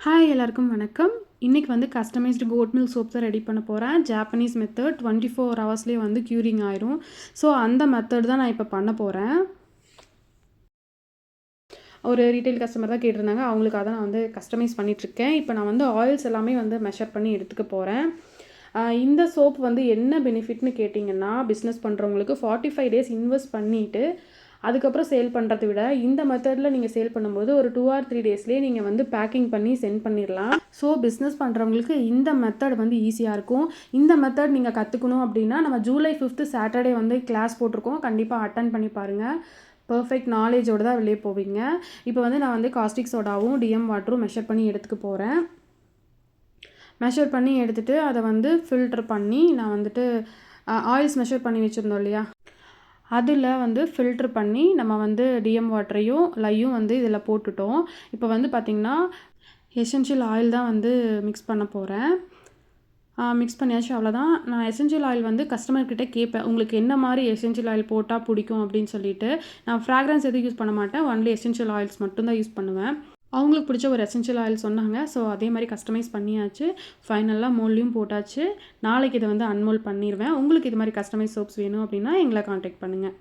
Hi எல்லாருக்கும் வணக்கம். இன்றைக்கி வந்து கஸ்டமைஸ்டு கோட் மில்க் சோப் தான் ரெடி பண்ண போகிறேன். ஜாப்பனீஸ் மெத்தட் 24 ஹவர்ஸ்லேயே வந்து க்யூரிங் ஆயிரும். ஸோ அந்த மெத்தட் தான் நான் இப்போ பண்ண போகிறேன். ஒரு ரீட்டைல் கஸ்டமர் தான் கேட்டிருந்தாங்க. அவங்களுக்காக தான் நான் வந்து கஸ்டமைஸ் பண்ணிகிட்ருக்கேன். இப்போ நான் வந்து ஆயில்ஸ் எல்லாமே வந்து மெஷர் பண்ணி எடுத்துக்க போகிறேன். இந்த சோப் வந்து என்ன பெனிஃபிட்னு கேட்டிங்கன்னா, பிஸ்னஸ் பண்ணுறவங்களுக்கு 45 டேஸ் இன்வெஸ்ட் பண்ணிவிட்டு அதுக்கப்புறம் சேல் பண்ணுறத விட இந்த மெத்தடில் நீங்கள் சேல் பண்ணும்போது ஒரு 2 or 3 டேஸ்லேயே நீங்கள் வந்து பேக்கிங் பண்ணி சென்ட் பண்ணிடலாம். ஸோ பிஸ்னஸ் பண்ணுறவங்களுக்கு இந்த மெத்தட் வந்து ஈஸியாக இருக்கும். இந்த மெத்தட் நீங்கள் கற்றுக்கணும் அப்படின்னா நம்ம ஜூலை 5th சாட்டர்டே வந்து கிளாஸ் போட்டிருக்கோம். கண்டிப்பாக அட்டன் பண்ணி பாருங்கள். பர்ஃபெக்ட் நாலேஜோடு தான் வெளியே போவீங்க. இப்போ வந்து நான் வந்து காஸ்டிக் சோடாவும் டிஎம் வாட்டரும் மெஷர் பண்ணி எடுத்துக்க போகிறேன். மெஷர் பண்ணி எடுத்துகிட்டு அதை வந்து ஃபில்டர் பண்ணி நான் வந்துட்டு ஆயில்ஸ் மெஷர் பண்ணி வச்சுருந்தோம் இல்லையா, அதில் வந்து ஃபில்ட்ரு பண்ணி நம்ம வந்து டிஎம் வாட்டரையும் லையும் வந்து இதில் போட்டுட்டோம். இப்போ வந்து பார்த்திங்கன்னா எசென்ஷியல் ஆயில் தான் வந்து மிக்ஸ் பண்ண போகிறேன். மிக்ஸ் பண்ணியாச்சு, அவ்வளோதான். நான் எசென்ஷியல் ஆயில் வந்து கஸ்டமர்கிட்ட கேட்பேன், உங்களுக்கு என்ன மாதிரி எசென்ஷியல் ஆயில் போட்டால் பிடிக்கும் அப்படின்னு சொல்லிட்டு. நான் ஃப்ராக்ரன்ஸ் எதுவும் யூஸ் பண்ண மாட்டேன். ஒன்லி எசென்ஷியல் ஆயில்ஸ் மட்டும்தான் யூஸ் பண்ணுவேன். அவங்களுக்கு பிடிச்ச ஒரு எசென்ஷியல் ஆயில் சொன்னாங்க. ஸோ அதே மாதிரி கஸ்டமைஸ் பண்ணியாச்சு. ஃபைனலாக மோல்லையும் போட்டாச்சு. நாளைக்கு இதை வந்து அன்மோல் பண்ணிடுவேன். உங்களுக்கு இது மாதிரி கஸ்டமைஸ் சோப்ஸ் வேணும் அப்படின்னா எங்களை காண்டாக்ட் பண்ணுங்கள்.